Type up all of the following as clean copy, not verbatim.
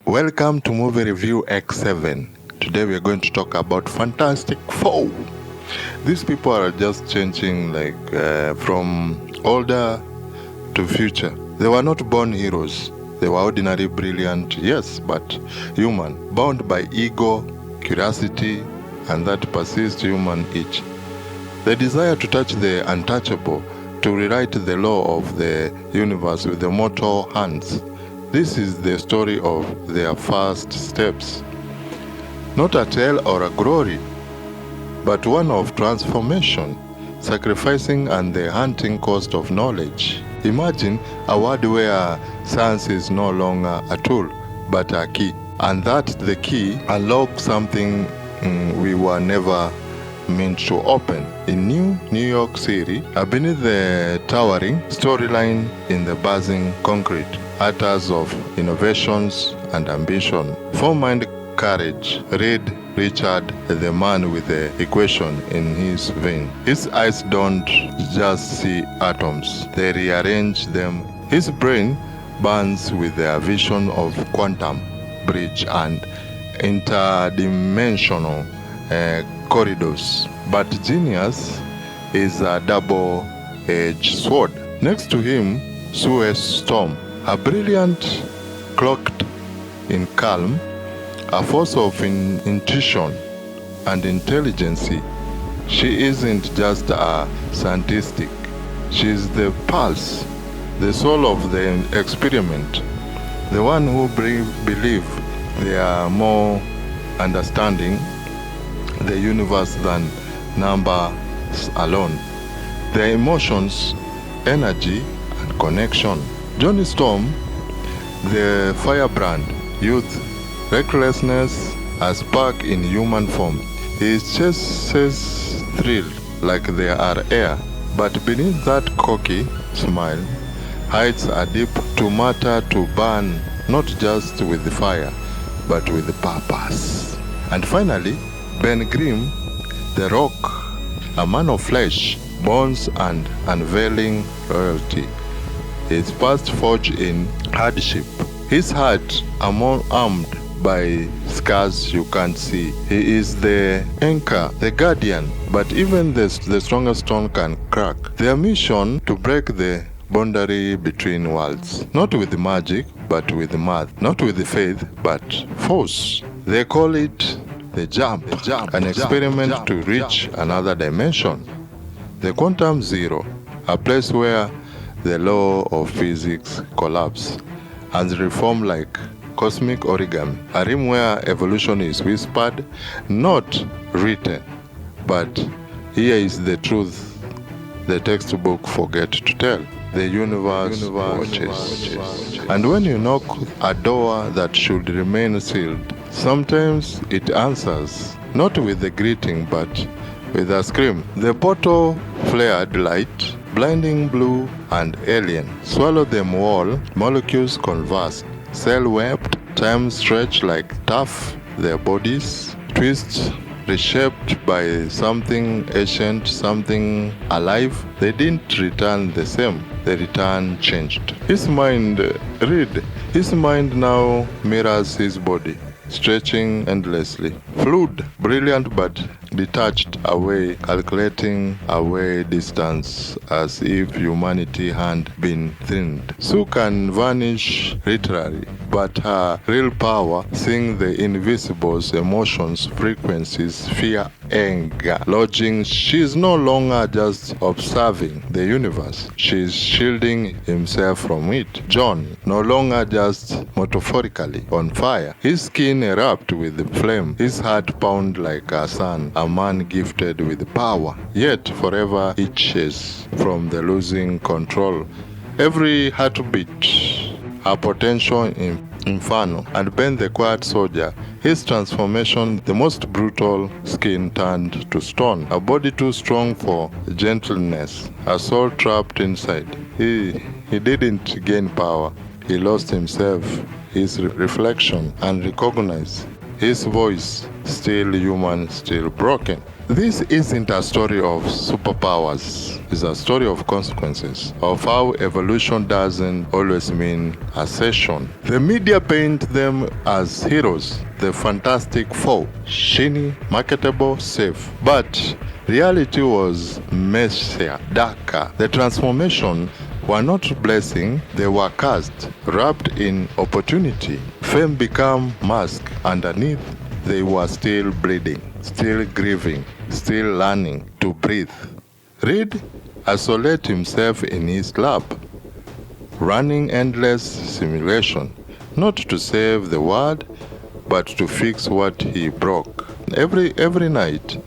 Welcome to Movie Review X7. Today we are going to talk about Fantastic Four. These people are just changing from older to future. They were not born heroes. They were ordinary, brilliant, yes, but human, bound by ego, curiosity, and that persists human itch. The desire to touch the untouchable, to rewrite the law of the universe with the mortal hands. This is the story of their first steps. Not a tale or a glory, but one of transformation, sacrificing and the hunting cost of knowledge. Imagine a world where science is no longer a tool, but a key. And that the key unlocks something we were never meant to open. In New York City, beneath the towering storyline in the buzzing concrete, utters of innovations and ambition. Four-mind courage. Read Richard, the man with the equation in his vein. His eyes don't just see atoms, they rearrange them. His brain burns with the vision of quantum bridge and interdimensional corridors. But genius is a double-edged sword. Next to him, Sue Storm, a brilliant, cloaked in calm, a force of intuition and intelligence. She isn't just a scientistic. She's the pulse, the soul of the experiment, the one who believe they are more understanding the universe than numbers alone. Their emotions, energy, and connection. Johnny Storm, the firebrand, youth, recklessness, a spark in human form. His chases thrill like they are air, but beneath that cocky smile hides a deep to matter to burn, not just with the fire, but with the purpose. And finally, Ben Grimm, the Rock, a man of flesh, bones, and unveiling loyalty. His past forged in hardship. His heart armed by scars you can't see. He is the anchor, the guardian, but even the strongest stone can crack. Their mission to break the boundary between worlds, not with magic, but with math, not with faith, but force. They call it the jump, an experiment to reach another dimension. The quantum zero, a place where the law of physics collapse and reform like cosmic origami, a realm where evolution is whispered, not written, but here is the truth the textbook forget to tell. The universe watches. And when you knock a door that should remain sealed, sometimes it answers, not with a greeting, but with a scream. The portal flared light, blinding blue and alien. Swallow them all, molecules converse, cell wept, time stretched like tough, their bodies twist, reshaped by something ancient, something alive. They didn't return the same, the return changed. His mind now mirrors his body, stretching endlessly. Fluid, brilliant but detached away, calculating away distance as if humanity had been thinned. Sue can vanish literally, but her real power, seeing the invisible's emotions, frequencies, fear, anger, lodging. She is no longer just observing the universe. She is shielding himself from it. John, no longer just metaphorically on fire. His skin erupt with the flame, his heart pound like a sun, a man gifted with power, yet forever itches from the losing control. Every heartbeat, a potential inferno. And Ben the quiet soldier, his transformation, the most brutal, skin turned to stone, a body too strong for gentleness, a soul trapped inside. He didn't gain power, he lost himself, his reflection, and recognized his voice, still human, still broken. This isn't a story of superpowers. It's a story of consequences, of how evolution doesn't always mean ascension. The media paint them as heroes, the Fantastic Four, shiny, marketable, safe. But reality was messier, darker. The transformation were not blessing, they were cursed, wrapped in opportunity. Fame became mask. Underneath, they were still bleeding, still grieving, still learning to breathe. Reed isolated himself in his lab, running endless simulation, not to save the world, but to fix what he broke. Every night,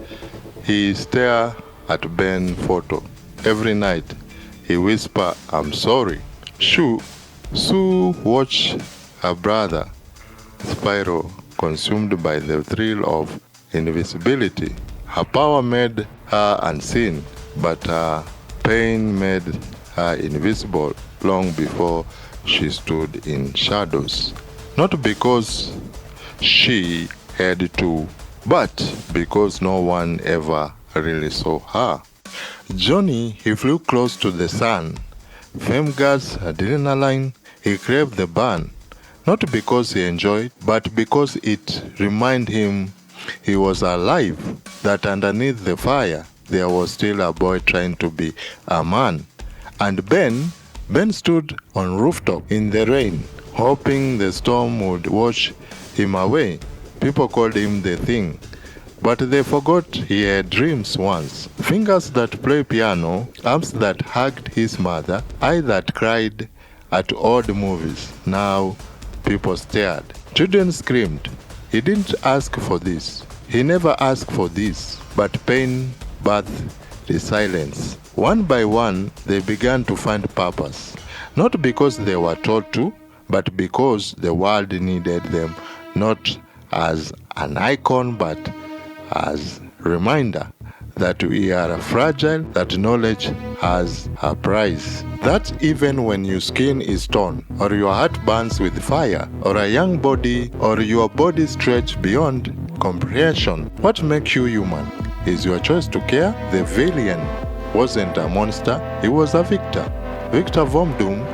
he stared at Ben's photo. Every night, he whispered, "I'm sorry." Sue watched her brother spiral, consumed by the thrill of invisibility. Her power made her unseen, but her pain made her invisible long before she stood in shadows. Not because she had to, but because no one ever really saw her. Johnny, he flew close to the sun. Fame guards adrenaline, he craved the burn. Not because he enjoyed, but because it reminded him he was alive, that underneath the fire, there was still a boy trying to be a man. And Ben stood on rooftop in the rain, hoping the storm would wash him away. People called him the Thing, but they forgot he had dreams once. Fingers that play piano, arms that hugged his mother, eyes that cried at old movies. Now people stared. Children screamed. He didn't ask for this. He never asked for this. But pain birthed resilience. One by one, they began to find purpose. Not because they were told to, but because the world needed them, not as an icon, but as a reminder that we are fragile, that knowledge has a price. That even when your skin is torn, or your heart burns with fire, or a young body, or your body stretched beyond comprehension, what makes you human is your choice to care. The villain wasn't a monster, he was a victor. Victor Von Doom,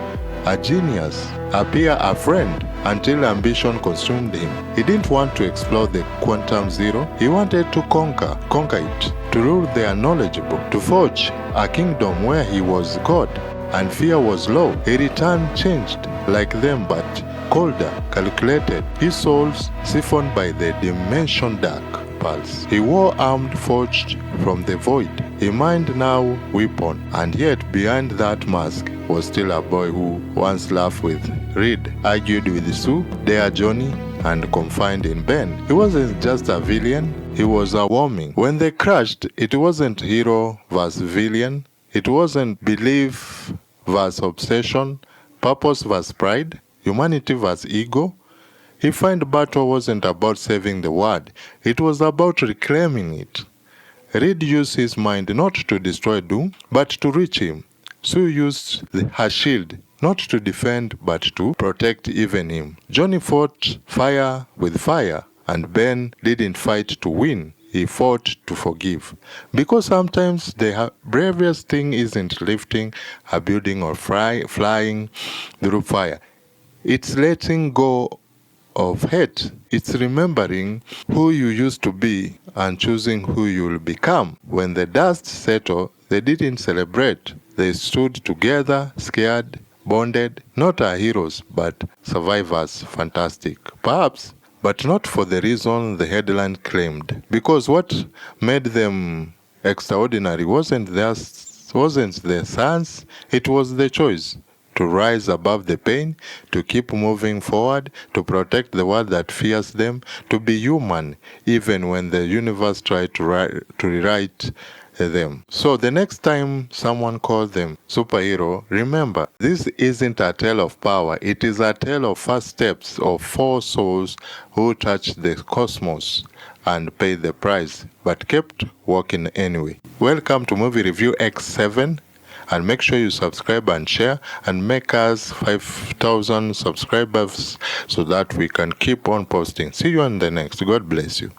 a genius, a peer, a friend, until ambition consumed him. He didn't want to explore the quantum zero, he wanted to conquer it, to rule the unknowledgeable, to forge a kingdom where he was God and fear was low. He returned changed like them, but colder, calculated, his soul's siphoned by the dimension dark pulse. He wore armed forged from the void, a mind now weapon, and yet behind that mask was still a boy who once laughed with Reed, argued with Sue, dared Johnny, and confined in Ben. He wasn't just a villain, he was a warming. When they crashed, it wasn't hero versus villain, it wasn't belief versus obsession, purpose versus pride, humanity versus ego. He found battle wasn't about saving the world, it was about reclaiming it. Reed used his mind not to destroy Doom, but to reach him. Sue used her shield not to defend, but to protect even him. Johnny fought fire with fire, and Ben didn't fight to win. He fought to forgive. Because sometimes the bravest thing isn't lifting a building or flying through fire. It's letting go of hate. It's remembering who you used to be and choosing who you'll become. When the dust settled, they didn't celebrate. They stood together, scared, bonded, not our heroes, but survivors. Fantastic. Perhaps, but not for the reason the headline claimed. Because what made them extraordinary wasn't their science, it was the choice. To rise above the pain, to keep moving forward, to protect the world that fears them, to be human, even when the universe tried to rewrite them. So the next time someone calls them superhero, remember, this isn't a tale of power, it is a tale of first steps of four souls who touched the cosmos and paid the price, but kept walking anyway. Welcome to Movie Review X7. And make sure you subscribe and share and make us 5,000 subscribers so that we can keep on posting. See you on the next. God bless you.